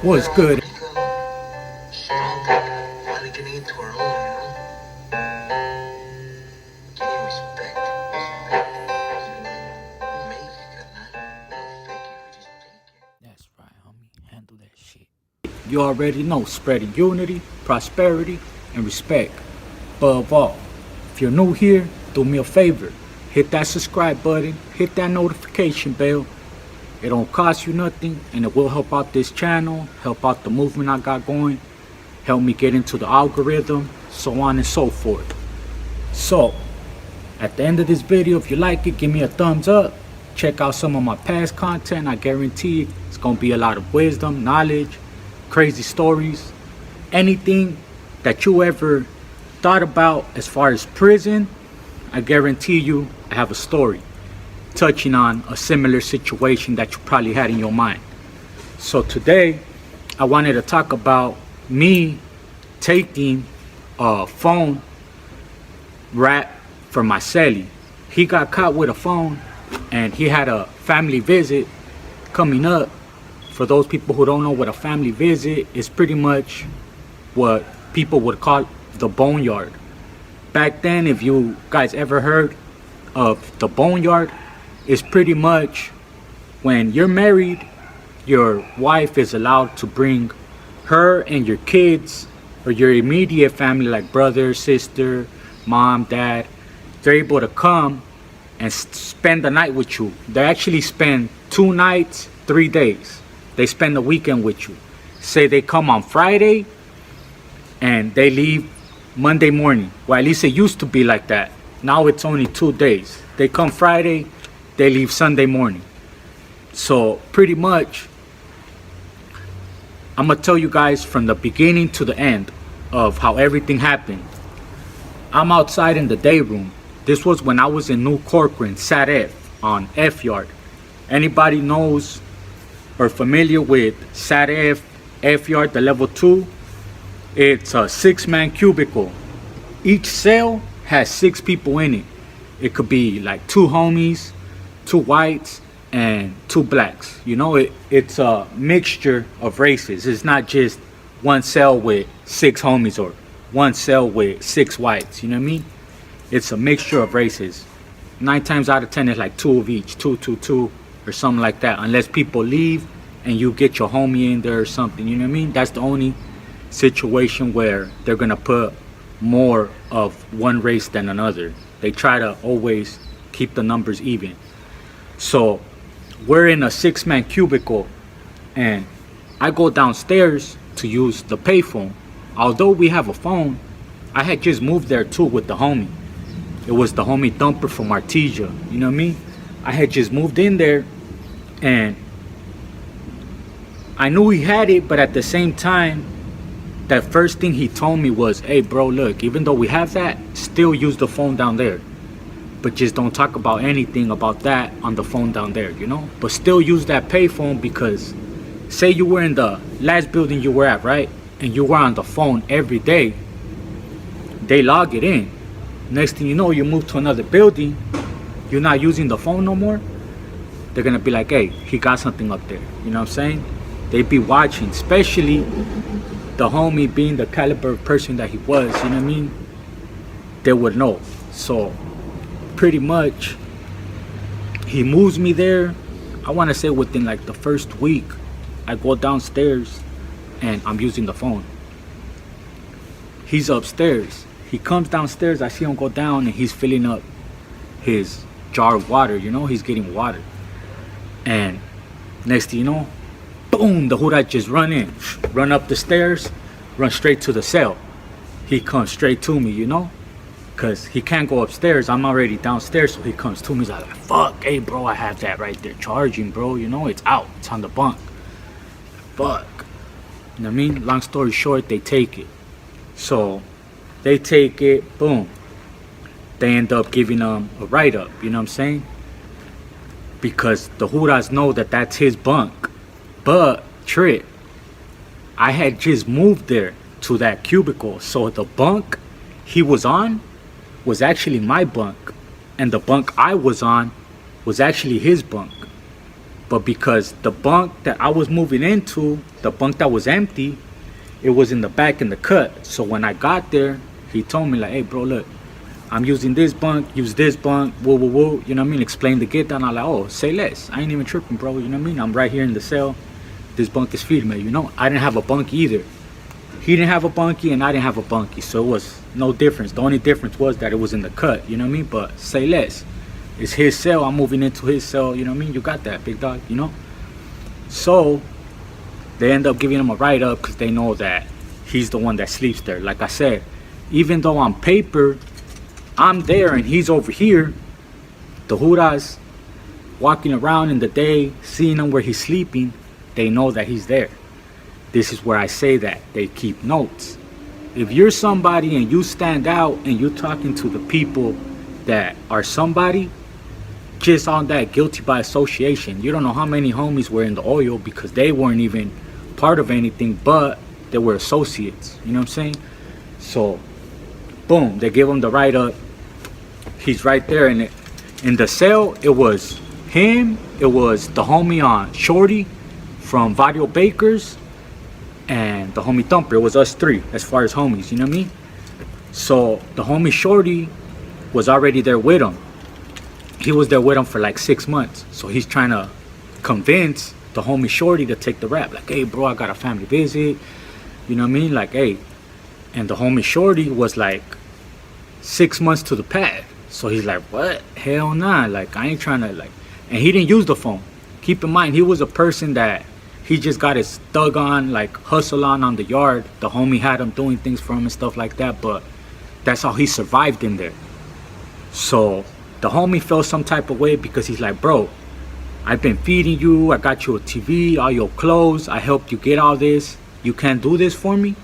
What's good? Finally getting into her own, Give me respect. You make it, carnal. Don't fake it, just take it. That's right, homie. Handle that shit. You already know, spreading unity, prosperity, and respect. Above all, if you're new here, do me a favor. Hit that subscribe button, hit that notification bell. It don't cost you nothing, and it will help out this channel, help out the movement I got going, help me get into the algorithm, so on and so forth. So, at the end of this video, if you like it, give me a thumbs up. Check out some of my past content. I guarantee it's gonna be a lot of wisdom, knowledge, crazy stories, anything that you ever thought about as far as prison. I guarantee you I have a story touching on a similar situation that you probably had in your mind. So today I wanted to talk about me taking a phone rap for my cellie. He got caught with a phone and he had a family visit coming up. For those people who don't know what a family visit is, pretty much what people would call the boneyard. Back then, if you guys ever heard of the boneyard, it's pretty much when you're married, your wife is allowed to bring her and your kids or your immediate family, like brother, sister, mom, dad. They're able to come and spend the night with you. They actually spend 2 nights, 3 days. They spend the weekend with you. Say they come on Friday and they leave Monday morning. Well, at least it used to be like that. Now it's only 2 days. They come Friday, they leave Sunday morning. So pretty much, I'm gonna tell you guys from the beginning to the end of how everything happened. I'm outside in the day room. This was when I was in New Corcoran, Sat F, on F Yard. Anybody knows or familiar with Sat F, F Yard, the level 2? It's a 6-man cubicle. Each cell has 6 people in it. It could be like 2 homies, 2 whites, and 2 blacks. You know, it's a mixture of races. It's not just one cell with 6 homies or one cell with 6 whites. You know what I mean? It's a mixture of races. 9 times out of 10, it's like 2 of each, 2, 2, 2, or something like that. Unless people leave and you get your homie in there or something. You know what I mean? That's the only situation where they're gonna put more of one race than another. They try to always keep the numbers even. So we're in a 6-man cubicle and I go downstairs to use the payphone. Although we have a phone, I had just moved there too with the homie. It was the homie Thumper from Artesia. You know what I mean? I had just moved in there and I knew he had it, but at the same time, that first thing he told me was, hey bro, look, even though we have that, still use the phone down there. But just don't talk about anything about that on the phone down there, you know? But still use that payphone, because say you were in the last building you were at, right? And you were on the phone every day, they log it in. Next thing you know, you move to another building, you're not using the phone no more. They're gonna be like, hey, he got something up there. You know what I'm saying? They be watching, especially the homie being the caliber of person that he was, you know what I mean? They would know. So pretty much he moves me there. I want to say within like the first week, I go downstairs and I'm using the phone. He's upstairs. He comes downstairs, I see him go down and he's filling up his jar of water, you know, he's getting water. And next thing you know, boom, the hood just run up the stairs, run straight to the cell. He comes straight to me, you know, because he can't go upstairs. I'm already downstairs, so he comes to me. He's like, fuck, hey bro, I have that right there charging, bro, you know, it's out, it's on the bunk. Fuck, you know what I mean? Long story short, they take it. So they take it, boom, they end up giving him a write-up, you know what I'm saying? Because the Huras know that that's his bunk. But trip, I had just moved there to that cubicle, so the bunk he was on was actually my bunk, and the bunk I was on was actually his bunk. But because the bunk that I was moving into, the bunk that was empty, it was in the back in the cut. So when I got there, he told me like, hey bro, look, I'm using this bunk, use this bunk, whoa, whoa, whoa, you know what I mean? Explain the get down. I'm like, oh, say less. I ain't even tripping, bro, you know what I mean? I'm right here in the cell. This bunk is female, you know? I didn't have a bunk either. He didn't have a bunkie and I didn't have a bunkie. So it was no difference. The only difference was that it was in the cut, you know what I mean? But say less. It's his cell, I'm moving into his cell, you know what I mean? You got that, big dog, you know? So they end up giving him a write-up because they know that he's the one that sleeps there. Like I said, even though on paper I'm there and he's over here, the Huras walking around in the day, seeing him where he's sleeping, they know that he's there. This is where I say that they keep notes. If you're somebody and you stand out and you're talking to the people that are somebody, just on that guilty by association, you don't know how many homies were in the oil because they weren't even part of anything, but they were associates, you know what I'm saying? So boom, they give him the write-up. He's right there in the cell. It was him, it was the homie on Shorty from Vario Bakers, and the homie Thumper. It was us three as far as homies, you know what I mean? So the homie Shorty was already there with him. He was there with him for like 6 months. So he's trying to convince the homie Shorty to take the rap. Like, hey bro, I got a family visit. You know what I mean? Like, hey. And the homie Shorty was like 6 months to the pad. So he's like, what? Hell nah. Like, I ain't trying to like. And he didn't use the phone. Keep in mind, he was a person that he just got his thug on, like hustle on the yard. The homie had him doing things for him and stuff like that. But that's how he survived in there. So the homie felt some type of way because he's like, bro, I've been feeding you. I got you a TV, all your clothes. I helped you get all this. You can't do this for me?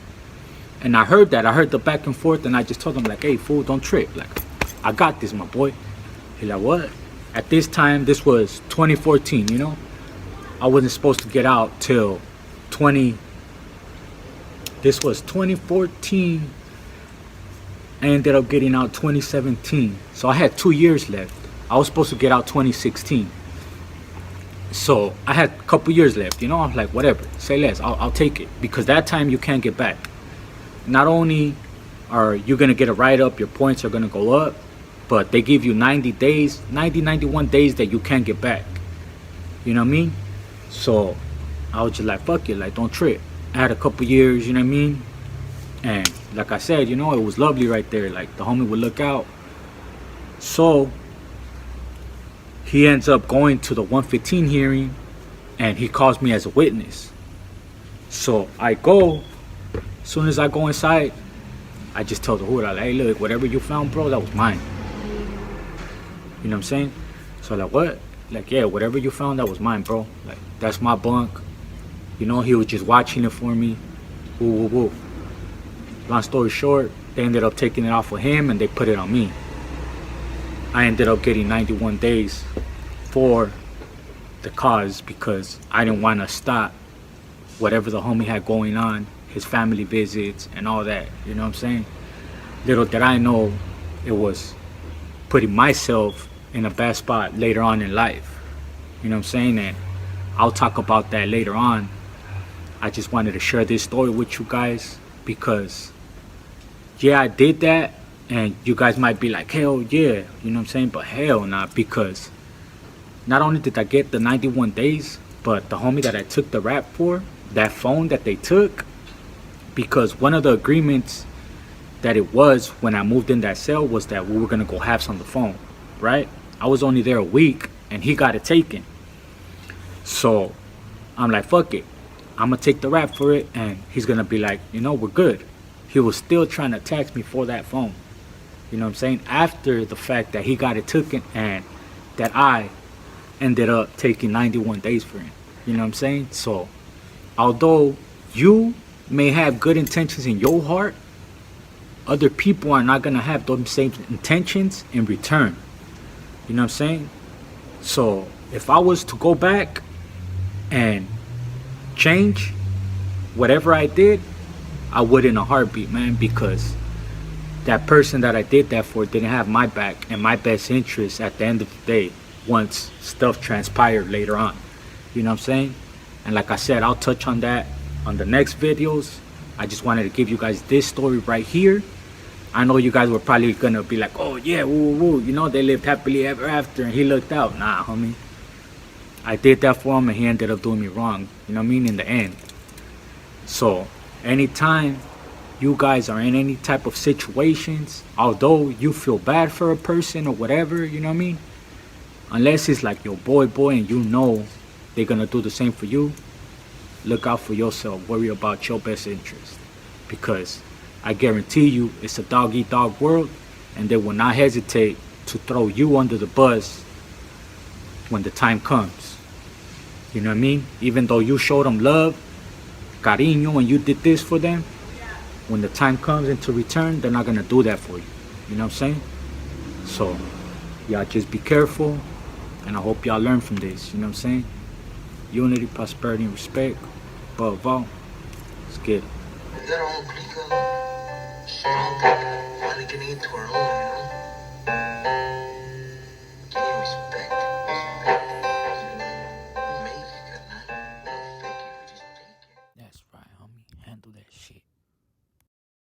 And I heard that. I heard the back and forth. And I just told him like, hey, fool, don't trip. Like, I got this, my boy. He's like, what? At this time, this was 2014, you know? I wasn't supposed to get out till this was 2014. I ended up getting out 2017. So I had 2 years left. I was supposed to get out 2016. So I had a couple years left, you know? I was like, whatever, say less, I'll take it. Because that time you can't get back. Not only are you gonna get a write-up, your points are gonna go up, but they give you 90 days, 91 days that you can't get back. You know what I mean? So I was just like, fuck it, like, don't trip. I had a couple years, you know what I mean? And like I said, you know, it was lovely right there. Like, the homie would look out. So he ends up going to the 115 hearing and he calls me as a witness. So I go. As soon as I go inside, I just tell the Hura, like, hey, look, whatever you found, bro, that was mine. You know what I'm saying? So like, what? Like, yeah, whatever you found, that was mine, bro. Like, that's my bunk. You know, he was just watching it for me. Woo, woo, woo. Long story short, they ended up taking it off of him and they put it on me. I ended up getting 91 days for the cause because I didn't want to stop whatever the homie had going on, his family visits and all that. You know what I'm saying? Little did I know it was putting myself in a bad spot later on in life. You know what I'm saying? And I'll talk about that later on. I just wanted to share this story with you guys because, yeah, I did that. And you guys might be like, hell yeah, you know what I'm saying? But hell nah, because not only did I get the 91 days, but the homie that I took the rap for, that phone that they took, because one of the agreements that it was when I moved in that cell was that we were gonna go have some on the phone, right? I was only there a week and he got it taken. So I'm like, fuck it, I'm gonna take the rap for it and he's gonna be like, you know, we're good. He was still trying to tax me for that phone. You know what I'm saying? After the fact that he got it taken and that I ended up taking 91 days for him. You know what I'm saying? So although you may have good intentions in your heart, other people are not going to have those same intentions in return. You know what I'm saying? So if I was to go back and change whatever I did, I would in a heartbeat, man, because that person that I did that for didn't have my back and my best interest at the end of the day once stuff transpired later on. You know what I'm saying? And like I said, I'll touch on that on the next videos. I just wanted to give you guys this story right here. I know you guys were probably gonna be like, oh yeah, woo woo, you know, they lived happily ever after and he looked out. Nah, homie. I did that for him and he ended up doing me wrong. You know what I mean? In the end. So, anytime you guys are in any type of situations, although you feel bad for a person or whatever, you know what I mean? Unless it's like your boy and you know they're gonna do the same for you, look out for yourself. Worry about your best interest. Because I guarantee you it's a dog-eat-dog world and they will not hesitate to throw you under the bus when the time comes. You know what I mean? Even though you showed them love, cariño, and you did this for them, when the time comes into return, they're not gonna do that for you. You know what I'm saying? So, y'all just be careful, and I hope y'all learn from this. You know what I'm saying? Unity, prosperity, and respect. Above all, let's get it. We got all pretty good. Strong, finding getting into our own.